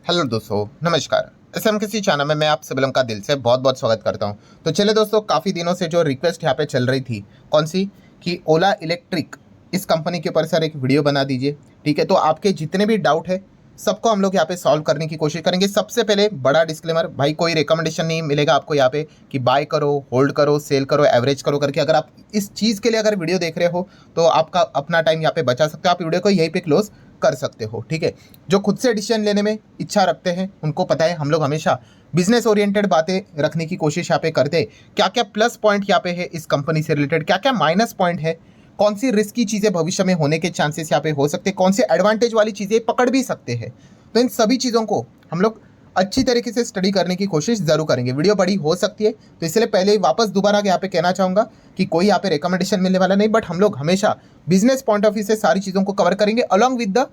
Hello दोस्तों, नमस्कार। SMKC channel में मैं आप सभी लोगों का दिल से बहुत बहुत स्वागत करता हूं। तो चलिए दोस्तों, काफ़ी दिनों से जो रिक्वेस्ट यहाँ पे चल रही थी, कौन सी, कि ओला इलेक्ट्रिक इस कंपनी के ऊपर सर एक वीडियो बना दीजिए। ठीक है, तो आपके जितने भी डाउट है सबको हम लोग यहाँ पे सॉल्व करने की कोशिश करेंगे। सबसे पहले बड़ा डिस्क्लेमर, भाई कोई रिकमेंडेशन नहीं मिलेगा आपको यहाँ पे कि बाय करो, होल्ड करो, सेल करो, एवरेज करो करके। अगर आप इस चीज़ के लिए अगर वीडियो देख रहे हो तो आपका अपना टाइम यहाँ पे बचा सकते हो, आप वीडियो को यहीं पे क्लोज कर सकते हो। ठीक है, जो खुद से डिसीजन लेने में इच्छा रखते हैं उनको पता है हम लोग हमेशा बिजनेस ओरिएंटेड बातें रखने की कोशिश यहाँ पे करते हैं। क्या क्या प्लस पॉइंट यहाँ पे है इस कंपनी से रिलेटेड, क्या क्या माइनस पॉइंट है, कौन सी रिस्की चीज़ें भविष्य में होने के चांसेस यहाँ पे हो सकते हैं, कौन सी एडवांटेज वाली चीज़ें पकड़ भी सकते हैं। तो इन सभी चीज़ों को हम लोग अच्छी तरीके से स्टडी करने की कोशिश जरूर करेंगे। वीडियो बड़ी हो सकती है, तो इसलिए पहले वापस दोबारा यहाँ पे कहना चाहूँगा कि कोई यहाँ पे रिकमेंडेशन मिलने वाला नहीं, बट हम लोग हमेशा बिजनेस पॉइंट ऑफ व्यू से सारी चीज़ों को कवर करेंगे अलॉन्ग विद द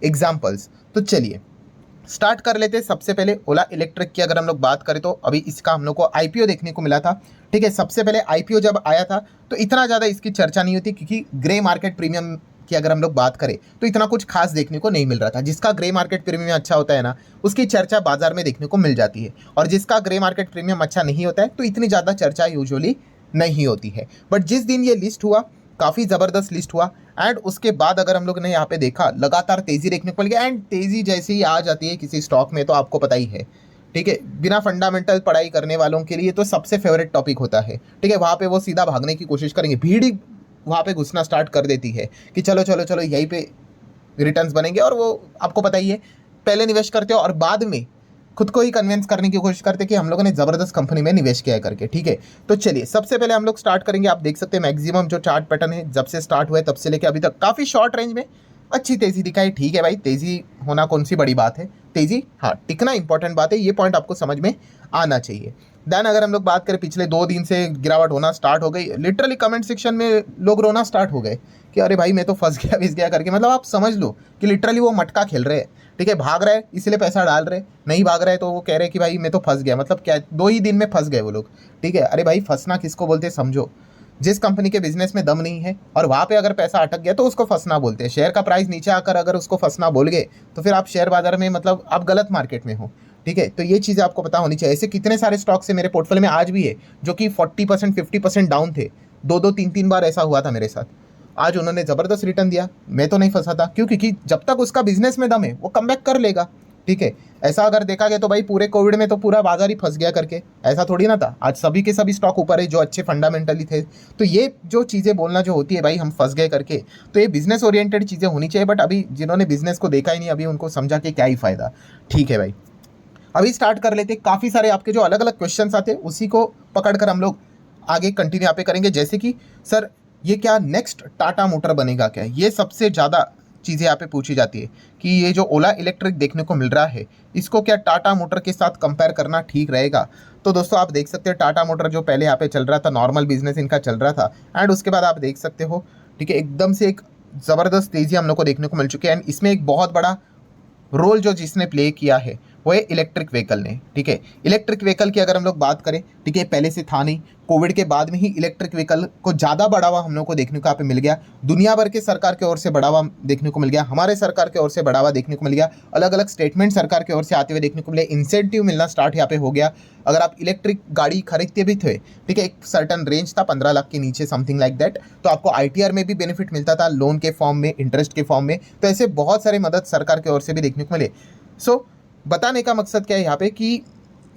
एग्जाम्पल्स। तो चलिए स्टार्ट कर लेते हैं। सबसे पहले ओला इलेक्ट्रिक की अगर हम लोग बात करें तो अभी इसका हम लोग को आईपीओ देखने को मिला था। ठीक है, सबसे पहले आईपीओ जब आया था तो इतना ज़्यादा इसकी चर्चा नहीं होती, क्योंकि ग्रे मार्केट प्रीमियम की अगर हम लोग बात करें तो इतना कुछ खास देखने को नहीं मिल रहा था। जिसका ग्रे मार्केट प्रीमियम अच्छा होता है ना, उसकी चर्चा बाजार में देखने को मिल जाती है, और जिसका ग्रे मार्केट प्रीमियम अच्छा नहीं होता है तो इतनी ज़्यादा चर्चा यूजुअली नहीं होती है। बट जिस दिन ये लिस्ट हुआ, काफ़ी ज़बरदस्त लिस्ट हुआ, एंड उसके बाद अगर हम लोग ने यहाँ पे देखा लगातार तेज़ी देखने को मिल गया। एंड तेज़ी जैसे ही आ जाती है किसी स्टॉक में तो आपको पता ही है, ठीक है, बिना फंडामेंटल पढ़ाई करने वालों के लिए तो सबसे फेवरेट टॉपिक होता है। ठीक है, वहाँ पे वो सीधा भागने की कोशिश करेंगे, भीड़ ही वहाँ पे घुसना स्टार्ट कर देती है कि चलो चलो चलो यहीं पे रिटर्न्स बनेंगे। और वो आपको पता ही है, पहले निवेश करते हो और बाद में खुद को ही कन्विंस करने की कोशिश करते हैं कि हम लोगों ने ज़बरदस्त कंपनी में निवेश किया है करके। ठीक है, तो चलिए सबसे पहले हम लोग स्टार्ट करेंगे। आप देख सकते हैं मैक्सिमम जो चार्ट पैटर्न है जब से स्टार्ट हुआ है तब से लेकर अभी तक काफ़ी शॉर्ट रेंज में अच्छी तेज़ी दिखाई। ठीक है भाई, तेज़ी होना कौन सी बड़ी बात है, तेज़ी हाँ टिकना इंपॉर्टेंट बात है, ये पॉइंट आपको समझ में आना चाहिए। देन अगर हम लोग बात करें, पिछले 2 दिन से गिरावट होना स्टार्ट हो गई। लिटरली कमेंट सेक्शन में लोग रोना स्टार्ट हो गए कि अरे भाई मैं तो फंस गया करके। मतलब आप समझ लो कि लिटरली वो मटका खेल रहे हैं। ठीक है, भाग रहा है इसलिए पैसा डाल रहे, नहीं भाग रहा है तो वो कह रहे हैं कि भाई मैं तो फंस गया। मतलब क्या, 2 ही दिन में फंस गए वो लोग। ठीक है, अरे भाई फंसना किसको बोलते हैं समझो। जिस कंपनी के बिजनेस में दम नहीं है और वहाँ पे अगर पैसा अटक गया तो उसको फंसना बोलते हैं। शेयर का प्राइस नीचे आकर अगर उसको फंसना बोल गए तो फिर आप शेयर बाजार में, मतलब आप गलत मार्केट में हो। ठीक है, तो ये चीज़ें आपको पता होनी चाहिए। ऐसे कितने सारे स्टॉक्स है मेरे पोर्टफोलियो में आज भी है जो कि 40% 50% डाउन थे। 2-2 3-3 बार ऐसा हुआ था मेरे साथ। आज उन्होंने ज़बरदस्त रिटर्न दिया, मैं तो नहीं फंसा था। क्यों? क्योंकि जब तक उसका बिजनेस में दम है वो कमबैक कर लेगा। ठीक है, ऐसा अगर देखा गया तो भाई पूरे कोविड में तो पूरा बाजार ही फंस गया करके, ऐसा थोड़ी ना था। आज सभी के सभी स्टॉक ऊपर है जो अच्छे फंडामेंटली थे। तो ये जो चीज़ें बोलना जो होती है भाई हम फंस गए करके, तो ये बिजनेस ओरिएंटेड चीज़ें होनी चाहिए। बट अभी जिन्होंने बिजनेस को देखा ही नहीं, अभी उनको समझा के क्या ही फायदा। ठीक है भाई, अभी स्टार्ट कर लेते। काफ़ी सारे आपके जो अलग अलग क्वेश्चंस आते हैं उसी को पकड़कर हम लोग आगे कंटिन्यू यहाँ पे करेंगे। जैसे कि सर ये क्या नेक्स्ट टाटा मोटर बनेगा क्या, ये सबसे ज़्यादा चीज़ें यहाँ पे पूछी जाती है कि ये जो ओला इलेक्ट्रिक देखने को मिल रहा है इसको क्या टाटा मोटर के साथ कंपेयर करना ठीक रहेगा। तो दोस्तों आप देख सकते हैं टाटा मोटर जो पहले यहाँ पे चल रहा था, नॉर्मल बिजनेस इनका चल रहा था, एंड उसके बाद आप देख सकते हो, ठीक है, एकदम से एक ज़बरदस्त तेज़ी हम लोग को देखने को मिल चुकी है। एंड इसमें एक बहुत बड़ा रोल जो जिसने प्ले किया है वो है इलेक्ट्रिक व्हीकल ने। ठीक है, इलेक्ट्रिक व्हीकल की अगर हम लोग बात करें, ठीक है, पहले से था नहीं, कोविड के बाद में ही इलेक्ट्रिक व्हीकल को ज़्यादा बढ़ावा हम लोग को देखने को यहाँ पे मिल गया। दुनिया भर के सरकार की ओर से बढ़ावा देखने को मिल गया, हमारे सरकार की ओर से बढ़ावा देखने को मिल गया, अलग अलग स्टेटमेंट सरकार की ओर से आते हुए देखने को मिले, इंसेंटिव मिलना स्टार्ट यहाँ पे हो गया। अगर आप इलेक्ट्रिक गाड़ी खरीदते भी थे, ठीक है, एक सर्टन रेंज था 15 लाख के नीचे समथिंग लाइक दैट, तो आपको ITR में भी बेनिफिट मिलता था, लोन के फॉर्म में, इंटरेस्ट के फॉर्म में। तो ऐसे बहुत सारे मदद सरकार की ओर से भी देखने को मिले। सो बताने का मकसद क्या है यहाँ पे कि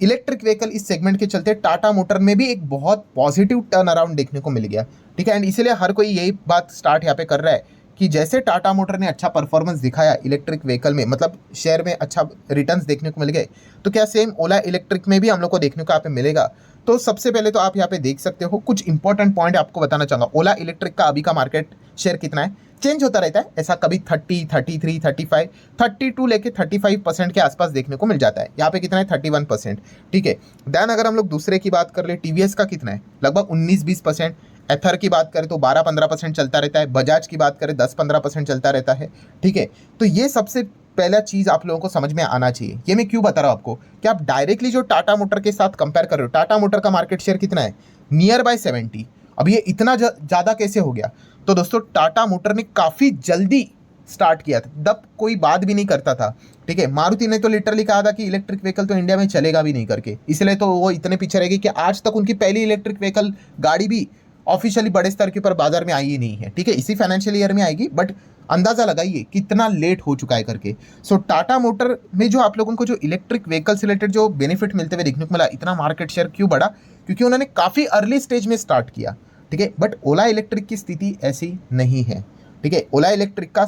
इलेक्ट्रिक व्हीकल इस सेगमेंट के चलते टाटा मोटर में भी एक बहुत पॉजिटिव टर्न अराउंड देखने को मिल गया। ठीक है, एंड इसीलिए हर कोई यही बात स्टार्ट यहाँ पे कर रहा है कि जैसे टाटा मोटर ने अच्छा परफॉर्मेंस दिखाया इलेक्ट्रिक व्हीकल में, मतलब शेयर में अच्छा रिटर्न्स देखने को मिल गए, तो क्या सेम ओला इलेक्ट्रिक में भी हम लोग को देखने को यहाँ पे मिलेगा। तो सबसे पहले तो आप यहाँ पे देख सकते हो, कुछ इंपॉर्टेंट पॉइंट आपको बताना चाहूँगा। ओला इलेक्ट्रिक का अभी का मार्केट शेयर कितना है, चेंज होता रहता है, ऐसा कभी 30, 33, 35, 32 लेके 35% के आसपास देखने को मिल जाता है। यहाँ पे कितना है, 31%। ठीक है, देन अगर हम लोग दूसरे की बात कर ले, TVS का कितना है, लगभग 19-20%। एथर की बात करें तो 12-15% चलता रहता है। बजाज की बात करें 10-15% चलता रहता है। ठीक है, तो ये सबसे पहला चीज़ आप लोगों को समझ में आना चाहिए। ये मैं क्यों बता रहा हूँ आपको कि आप डायरेक्टली जो टाटा मोटर के साथ कंपेयर कर रहे हो, टाटा मोटर का मार्केट शेयर कितना है, नियर बाय 70। अब ये इतना ज़्यादा कैसे हो गया? तो दोस्तों टाटा मोटर ने काफ़ी जल्दी स्टार्ट किया था, तब कोई बात भी नहीं करता था। ठीक है, मारुति ने तो लिटरली कहा था कि इलेक्ट्रिक व्हीकल तो इंडिया में चलेगा भी नहीं करके, इसलिए तो वो इतने पीछे रहेगी कि आज तक उनकी पहली इलेक्ट्रिक व्हीकल गाड़ी भी ऑफिशियली बड़े स्तर के ऊपर बाजार में आई ही नहीं है। ठीक है, इसी फाइनेंशियल ईयर में आएगी, बट अंदाजा लगाइए कितना लेट हो चुका है करके। सो टाटा मोटर में जो आप लोगों को जो इलेक्ट्रिक व्हीकल से रिलेटेड जो बेनिफिट मिलते हुए देखने को मिला, इतना मार्केट शेयर क्यों बढ़ा, क्योंकि उन्होंने काफ़ी अर्ली स्टेज में स्टार्ट किया। ठीक है, बट ओला इलेक्ट्रिक की स्थिति ऐसी नहीं है। ठीक है, ओला इलेक्ट्रिक का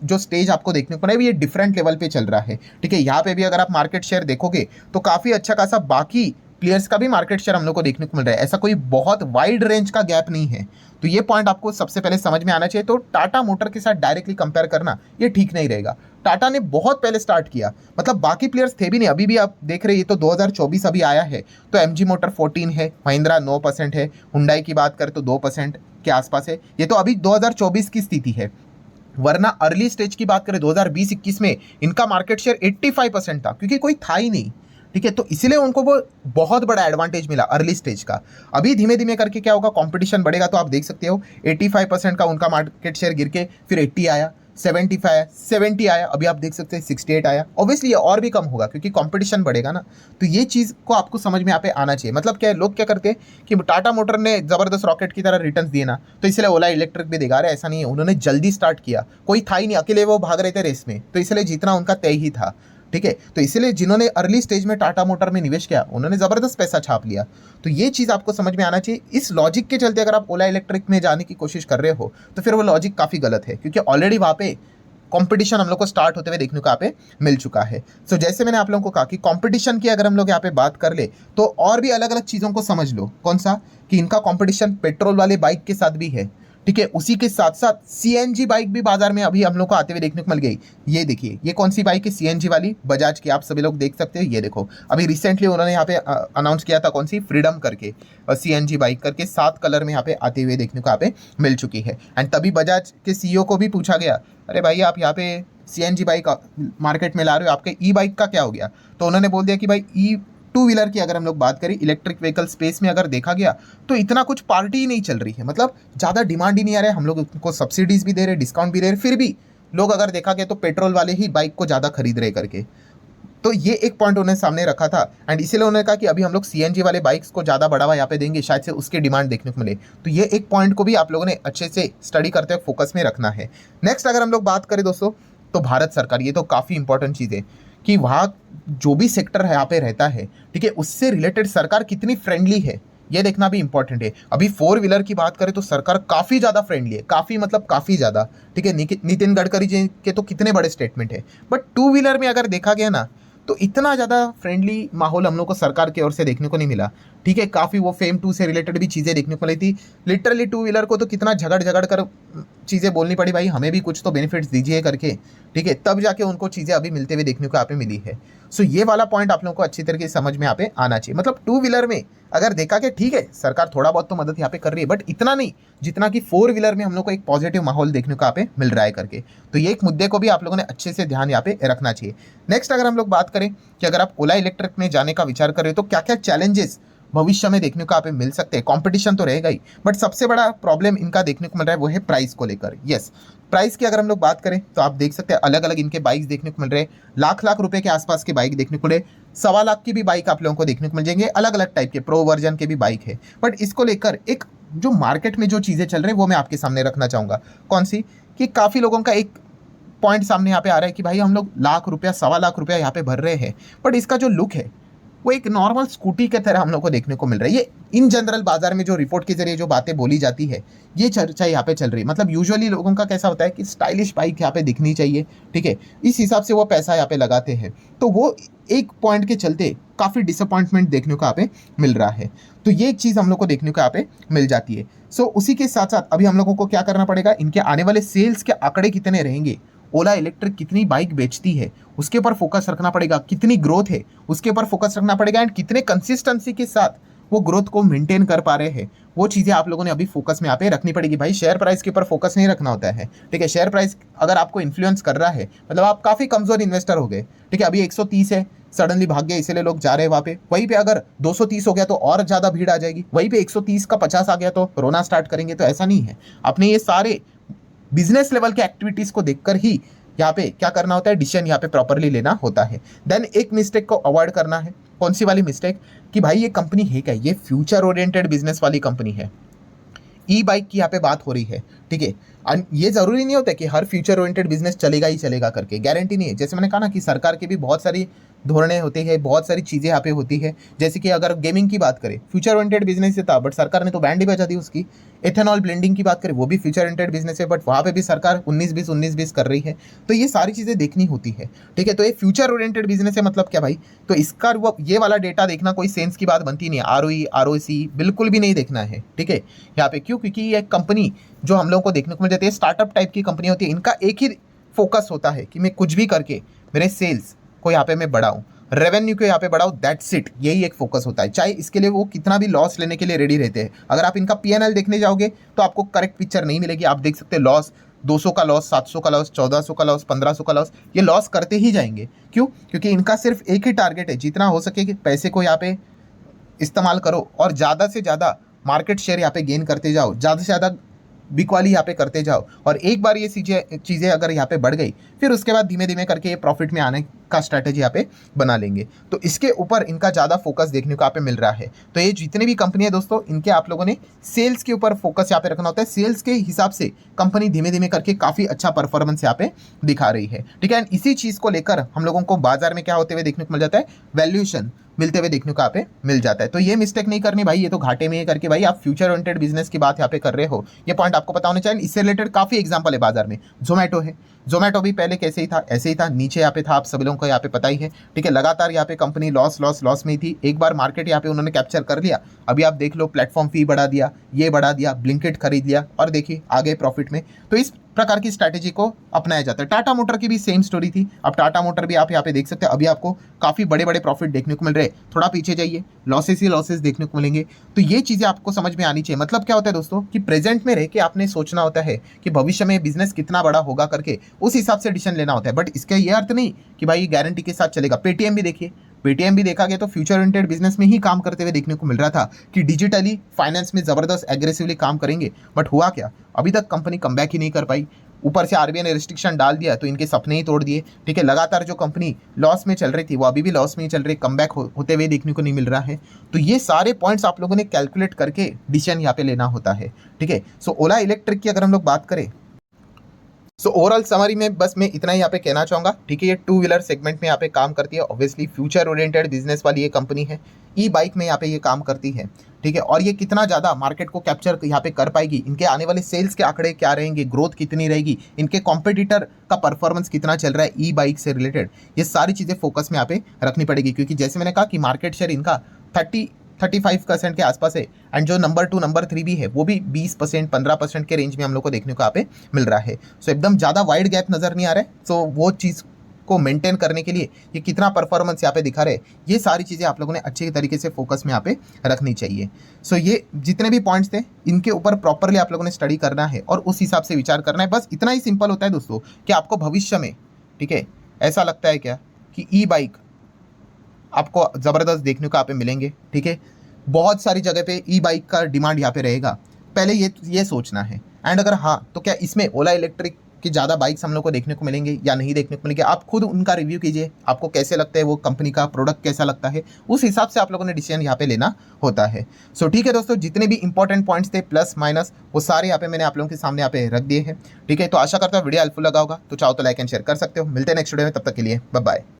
जो स्टेज आपको देखने को मिला ये डिफरेंट लेवल पे चल रहा है। ठीक है, यहाँ पे भी अगर आप मार्केट शेयर देखोगे तो काफ़ी अच्छा खासा बाकी प्लेयर्स का भी मार्केट शेयर हम लोग को देखने को मिल रहा है, ऐसा कोई बहुत वाइड रेंज का गैप नहीं है। तो ये पॉइंट आपको सबसे पहले समझ में आना चाहिए। तो टाटा मोटर के साथ डायरेक्टली कंपेयर करना ये ठीक नहीं रहेगा। टाटा ने बहुत पहले स्टार्ट किया, मतलब बाकी प्लेयर्स थे भी नहीं। अभी भी आप देख रहे हैं, ये तो 2024 अभी आया है, तो एमजी मोटर 14 है, महिंद्रा 9% है, हुंडई की बात करें तो 2% के आसपास है। ये तो अभी 2024 की स्थिति है, वरना अर्ली स्टेज की बात करें 2020-21 में इनका मार्केट शेयर 85% था, क्योंकि कोई था ही नहीं। ठीक है, तो इसलिए उनको वो बहुत बड़ा एडवांटेज मिला अर्ली स्टेज का। अभी धीमे धीमे करके क्या होगा, कंपटीशन बढ़ेगा, तो आप देख सकते हो 85% का उनका मार्केट शेयर गिर के फिर 80 आया, 75 आया, 70 आया, अभी आप देख सकते हैं 68 आया। ऑब्वियसली ये और भी कम होगा क्योंकि कंपटीशन बढ़ेगा ना। तो ये चीज़ को आपको समझ में यहाँ पे आना चाहिए। मतलब क्या है, लोग क्या करते हैं कि टाटा मोटर ने ज़बरदस्त रॉकेट की तरह रिटर्न्स दिए ना, तो इसलिए ओला इलेक्ट्रिक भी देगा। रहे ऐसा नहीं है, उन्होंने जल्दी स्टार्ट किया, कोई था ही नहीं, अकेले वो भाग रहे थे रेस में, तो इसलिए जीतना उनका तय ही था। ठीक है, तो इसलिए जिन्होंने अर्ली स्टेज में टाटा मोटर में निवेश किया उन्होंने ज़बरदस्त पैसा छाप लिया। तो ये चीज़ आपको समझ में आना चाहिए। इस लॉजिक के चलते अगर आप ओला इलेक्ट्रिक में जाने की कोशिश कर रहे हो तो फिर वो लॉजिक काफ़ी गलत है, क्योंकि ऑलरेडी वहाँ पे कंपटीशन हम लोग को स्टार्ट होते हुए देखने को यहाँ पे मिल चुका है। सो जैसे मैंने आप लोगों को कहा कि कंपटीशन की अगर हम लोग यहाँ पे बात कर ले तो और भी अलग अलग चीज़ों को समझ लो। कौन सा, कि इनका कंपटीशन पेट्रोल वाले बाइक के साथ भी है। ठीक है, उसी के साथ साथ सीएनजी बाइक भी बाजार में अभी हम लोग को आते हुए देखने को मिल गई। ये देखिए, ये कौन सी बाइक है, सीएनजी वाली, बजाज की, आप सभी लोग देख सकते हो। ये देखो, अभी रिसेंटली उन्होंने यहाँ पे अनाउंस किया था, कौन सी, फ्रीडम करके सीएनजी बाइक करके 7 कलर में यहाँ पे आते हुए देखने को यहाँ पे मिल चुकी है। एंड तभी बजाज के सीईओ को भी पूछा गया, अरे भाई आप यहाँ पे सीएनजी बाइक मार्केट में ला रहे हो, आपके ई बाइक का क्या हो गया। तो उन्होंने बोल दिया कि भाई ई टू व्हीलर की अगर हम लोग बात करें इलेक्ट्रिक व्हीकल स्पेस में अगर देखा गया तो इतना कुछ पार्टी ही नहीं चल रही है, मतलब ज़्यादा डिमांड ही नहीं आ रहा है। हम लोग उनको सब्सिडीज भी दे रहे, डिस्काउंट भी दे रहे, फिर भी लोग अगर देखा गया तो पेट्रोल वाले ही बाइक को ज़्यादा खरीद रहे करके। तो ये एक पॉइंट उन्होंने सामने रखा था, एंड इसीलिए उन्होंने कहा कि अभी हम लोग सीएनजी वाले बाइक्स को ज़्यादा बढ़ावा यहाँ पे देंगे, शायद से उसकी डिमांड देखने को मिले। तो ये एक पॉइंट को भी आप लोगों ने अच्छे से स्टडी करते हुए फोकस में रखना है। नेक्स्ट अगर हम लोग बात करें दोस्तों, तो भारत सरकार, ये तो काफ़ी इंपॉर्टेंट चीज़ है कि वहाँ जो भी सेक्टर है यहाँ पे रहता है, ठीक है, उससे रिलेटेड सरकार कितनी फ्रेंडली है, ये देखना भी इंपॉर्टेंट है। अभी 4 व्हीलर की बात करें तो सरकार काफ़ी ज़्यादा फ्रेंडली है, काफ़ी मतलब काफ़ी ज़्यादा। ठीक है, नितिन गडकरी जी के तो कितने बड़े स्टेटमेंट है, बट 2 व्हीलर में अगर देखा गया ना तो इतना ज़्यादा फ्रेंडली माहौल हम लोग को सरकार की ओर से देखने को नहीं मिला। ठीक है, काफ़ी वो फेम 2 से रिलेटेड भी चीज़ें देखने को मिली थी। लिटरली 2 व्हीलर को तो कितना झगड़ कर चीज़ें बोलनी पड़ी, भाई हमें भी कुछ तो बेनिफिट्स दीजिए करके। ठीक है, तब जाके उनको चीज़ें अभी मिलते हुए देखने को यहाँ पे मिली है। सो ये वाला पॉइंट आप लोगों को अच्छी तरीके से समझ में यहाँ पे आना चाहिए। मतलब 2 व्हीलर में अगर देखा कि ठीक है सरकार थोड़ा बहुत तो मदद यहाँ पे कर रही है, बट इतना नहीं जितना कि 4 व्हीलर में हम लोग को एक पॉजिटिव माहौल देखने को यहाँ पे मिल रहा है करके। तो ये एक मुद्दे को भी आप लोगों ने अच्छे से ध्यान यहाँ पे रखना चाहिए। नेक्स्ट अगर हम लोग बात करें कि अगर आप ओला इलेक्ट्रिक में जाने का विचार कर रहे हो तो क्या क्या चैलेंजेस भविष्य में देखने को यहाँ पे मिल सकते हैं। कंपटीशन तो रहेगा ही, बट सबसे बड़ा प्रॉब्लम इनका देखने को मिल रहा है वो है प्राइस को लेकर। यस, प्राइस की अगर हम लोग बात करें तो आप देख सकते हैं अलग अलग इनके बाइक्स देखने को मिल रहे हैं। लाख रुपए के आसपास की बाइक देखने को मिले, 1.25 लाख की भी बाइक आप लोगों को देखने को मिल जाएंगे। अलग अलग टाइप के प्रो वर्जन के भी बाइक है, बट इसको लेकर एक जो मार्केट में जो चीज़ें चल रही है वो मैं आपके सामने रखना चाहूँगा। कौन सी, कि काफ़ी लोगों का एक पॉइंट सामने यहाँ पे आ रहा है कि भाई हम लोग लाख रुपया 1.25 लाख रुपया यहाँ पे भर रहे हैं, बट इसका जो लुक है वो एक नॉर्मल स्कूटी की तरह हम लोग को देखने को मिल रहा है। ये इन जनरल बाजार में जो रिपोर्ट के जरिए जो बातें बोली जाती है, ये चर्चा यहाँ पे चल रही है। मतलब यूजुअली लोगों का कैसा होता है कि स्टाइलिश बाइक यहाँ पे दिखनी चाहिए, ठीक है, इस हिसाब से वो पैसा यहाँ पे लगाते हैं। तो वो एक पॉइंट के चलते काफ़ी डिसअपॉइंटमेंट देखने को यहाँ पे मिल रहा है। तो ये एक चीज़ हम लोग को देखने को यहाँ पे मिल जाती है। सो उसी के साथ साथ अभी हम लोगों को क्या करना पड़ेगा, इनके आने वाले सेल्स के आंकड़े कितने रहेंगे, ओला इलेक्ट्रिक कितनी बाइक बेचती है उसके ऊपर फोकस रखना पड़ेगा, कितनी ग्रोथ है उसके ऊपर फोकस रखना पड़ेगा, एंड कितने कंसिस्टेंसी के साथ वो ग्रोथ को मेंटेन कर पा रहे हैं, वो चीज़ें आप लोगों ने अभी फोकस में यहाँ पे रखनी पड़ेगी। भाई शेयर प्राइस के ऊपर फोकस नहीं रखना होता है, ठीक है। शेयर प्राइस अगर आपको इन्फ्लुएंस कर रहा है मतलब आप काफ़ी कमज़ोर इन्वेस्टर हो गए, ठीक है। अभी 130 है, सडनली भाग गया इसीलिए लोग जा रहे हैं वहाँ पे। वहीं पे अगर 230 हो गया तो और ज़्यादा भीड़ आ जाएगी, वहीं पे 130 का 50 आ गया तो रोना स्टार्ट करेंगे। तो ऐसा नहीं है, अपने ये सारे बिजनेस लेवल के एक्टिविटीज को देखकर ही यहाँ पे क्या करना होता है, डिसीजन यहाँ पे प्रॉपरली लेना होता है। देन एक मिस्टेक को अवॉइड करना है। कौन सी वाली मिस्टेक, कि भाई ये कंपनी है क्या, ये फ्यूचर ओरिएंटेड बिजनेस वाली कंपनी है। ई बाइक की यहाँ पे बात हो रही है, ठीक है। और ये जरूरी नहीं होता कि हर फ्यूचर ओरिएंटेड बिजनेस चलेगा ही चलेगा करके, गारंटी नहीं है। जैसे मैंने कहा ना कि सरकार की भी बहुत सारी धोरणे होती है, बहुत सारी चीज़ें यहाँ पे होती है। जैसे कि अगर गेमिंग की बात करें, फ्यूचर ओरिएंटेड बिजनेस से था, बट सरकार ने तो बैंड ही बजा दी उसकी। एथेनॉल ब्लेंडिंग की बात करें, वो भी फ्यूचर ओरिएंटेड बिजनेस है, बट वहाँ पे भी सरकार 19-20 कर रही है। तो ये सारी चीज़ें देखनी होती है, ठीक है। तो ये फ्यूचर ओरिएंटेड बिजनेस है, मतलब क्या भाई, तो इसका वो ये वाला डेटा देखना कोई सेंस की बात बनती नहीं है। ROE ROC बिल्कुल भी नहीं देखना है, ठीक है यहाँ पे। क्यों, क्योंकि ये कंपनी जो हम लोगों को देखने को मिल जाती है, स्टार्टअप टाइप की कंपनी होती है। इनका एक ही फोकस होता है कि मैं कुछ भी करके मेरे सेल्स को यहाँ पे मैं बढ़ाऊँ, रेवेन्यू को यहाँ पे बढ़ाओ, दैट्स इट। यही एक फोकस होता है, चाहे इसके लिए वो कितना भी लॉस लेने के लिए रेडी रहते हैं। अगर आप इनका P&L देखने जाओगे तो आपको करेक्ट पिक्चर नहीं मिलेगी। आप देख सकते हैं लॉस, 200 का लॉस, 700 का लॉस, 1400 का लॉस, 1500 का लॉस, ये लॉस करते ही जाएंगे। क्यों, क्योंकि इनका सिर्फ एक ही टारगेट है, जितना हो सके कि पैसे को यहाँ पे इस्तेमाल करो और ज़्यादा से ज़्यादा मार्केट शेयर यहाँ पे गेन करते जाओ, ज़्यादा से ज़्यादा बिकवाली यहाँ पे करते जाओ। और एक बार ये चीज़ें अगर यहाँ पे बढ़ गई, फिर उसके बाद धीमे धीमे करके ये प्रॉफिट में आने का स्ट्रैटेजी यहाँ पे बना लेंगे। तो इसके ऊपर इनका ज़्यादा फोकस देखने को यहाँ पे मिल रहा है। तो ये जितनी भी कंपनी है दोस्तों, इनके आप लोगों ने सेल्स के ऊपर फोकस यहाँ पे रखना होता है। सेल्स के हिसाब से कंपनी धीमे धीमे करके काफ़ी अच्छा परफॉर्मेंस यहाँ पे दिखा रही है, ठीक है। एंड इसी चीज़ को लेकर हम लोगों को बाजार में क्या होते हुए देखने को मिल जाता है, वैल्यूएशन मिलते हुए देखने को यहाँ पे मिल जाता है। तो ये मिस्टेक नहीं करनी भाई, ये तो घाटे में ही करके भाई आप फ्यूचर ओरिएंटेड बिजनेस की बात यहाँ पे कर रहे हो, ये पॉइंट आपको पता होना चाहिए। इससे रिलेटेड काफ़ी एग्जांपल है बाजार में। जोमेटो है, जोमेटो भी पहले कैसे ही था, ऐसे ही था, नीचे यहाँ पे था, आप सभी लोगों को यहाँ पे पता ही है, ठीक है। लगातार यहाँ पे कंपनी लॉस में ही थी। एक बार मार्केट यहाँ पे उन्होंने कैप्चर कर लिया, अभी आप देख लो प्लेटफॉर्म फी बढ़ा दिया, ये बढ़ा दिया, ब्लिंकिट खरीद लिया और देखिए आ गए प्रॉफिट में। तो इस प्रकार की स्ट्रैटेजी को अपनाया जाता है। टाटा मोटर की भी सेम स्टोरी थी। अब टाटा मोटर भी आप यहाँ पे देख सकते हैं, अभी आपको काफ़ी बड़े बड़े प्रॉफिट देखने को मिल रहे हैं। थोड़ा पीछे जाइए, लॉसेस ही लॉसेस देखने को मिलेंगे। तो ये चीज़ें आपको समझ में आनी चाहिए। मतलब क्या होता है दोस्तों, कि प्रेजेंट में रह के आपने सोचना होता है कि भविष्य में बिजनेस कितना बड़ा होगा करके, उस हिसाब से डिसीजन लेना होता है। बट इसका ये अर्थ नहीं कि भाई गारंटी के साथ चलेगा। पेटीएम भी देखिए, पेटीएम भी देखा गया तो फ्यूचर ओरिएंटेड बिजनेस में ही काम करते हुए देखने को मिल रहा था कि डिजिटली फाइनेंस में जबरदस्त एग्रेसिवली काम करेंगे। बट हुआ क्या, अभी तक कंपनी कमबैक ही नहीं कर पाई। ऊपर से आरबीआई ने रिस्ट्रिक्शन डाल दिया तो इनके सपने ही तोड़ दिए, ठीक है। लगातार जो कंपनी लॉस में चल रही थी वो अभी भी लॉस में ही चल रही है, कमबैक होते हुए देखने को नहीं मिल रहा है। तो ये सारे पॉइंट्स आप लोगों ने कैलकुलेट करके डिसीजन यहाँ पे लेना होता है, ठीक है। सो ओला इलेक्ट्रिक की अगर हम लोग बात करें, सो ओवरऑल समरी में बस मैं इतना ही यहाँ पे कहना चाहूँगा, ठीक है। ये 2 व्हीलर सेगमेंट में यहाँ पे काम करती है, ऑब्वियसली फ्यूचर ओरिएंटेड बिजनेस वाली ये कंपनी है। ई बाइक में यहाँ पे ये काम करती है, ठीक है। और ये कितना ज़्यादा मार्केट को कैप्चर यहाँ पे कर पाएगी, इनके आने वाले सेल्स के आंकड़े क्या रहेंगे, ग्रोथ कितनी रहेगी, इनके कॉम्पिटिटर का परफॉर्मेंस कितना चल रहा है ई बाइक से रिलेटेड, ये सारी चीज़ें फोकस में यहाँ पे रखनी पड़ेगी। क्योंकि जैसे मैंने कहा कि मार्केट शेयर इनका 35% के आसपास है। एंड जो नंबर 2 नंबर 3 भी है वो भी 20% 15% के रेंज में हम लोग को देखने को यहाँ पे मिल रहा है। सो एकदम ज़्यादा वाइड गैप नज़र नहीं आ रहा है। सो वो चीज़ को मेंटेन करने के लिए ये कितना परफॉर्मेंस यहाँ पे दिखा रहे हैं, ये सारी चीज़ें आप लोगों ने अच्छे तरीके से फोकस में यहाँ पे रखनी चाहिए। सो ये जितने भी पॉइंट्स थे इनके ऊपर प्रॉपरली आप लोगों ने स्टडी करना है और उस हिसाब से विचार करना है। बस इतना ही सिंपल होता है दोस्तों कि आपको भविष्य में, ठीक है, ऐसा लगता है क्या कि ई बाइक आपको ज़बरदस्त देखने को यहाँ पे मिलेंगे, ठीक है। बहुत सारी जगह पे ई बाइक का डिमांड यहाँ पे रहेगा, पहले ये सोचना है। एंड अगर हाँ, तो क्या इसमें ओला इलेक्ट्रिक की ज़्यादा बाइक्स हम लोग को देखने को मिलेंगे या नहीं देखने को मिलेंगे, आप खुद उनका रिव्यू कीजिए। आपको कैसे लगता है, वो कंपनी का प्रोडक्ट कैसा लगता है, उस हिसाब से आप लोगों ने डिसीजन यहाँ पे लेना होता है। सो ठीक है दोस्तों, जितने भी इंपॉर्टेंट पॉइंट्स थे प्लस माइनस वो सारे यहाँ पे मैंने आप लोगों के सामने यहाँ पे रख दिए हैं, ठीक है। तो आशा करता हूँ वीडियो हेल्पफुल लगा होगा। तो चाहो तो लाइक एंड शेयर कर सकते हो। मिलते हैं नेक्स्ट वीडियो में, तब तक के लिए बाय बाय।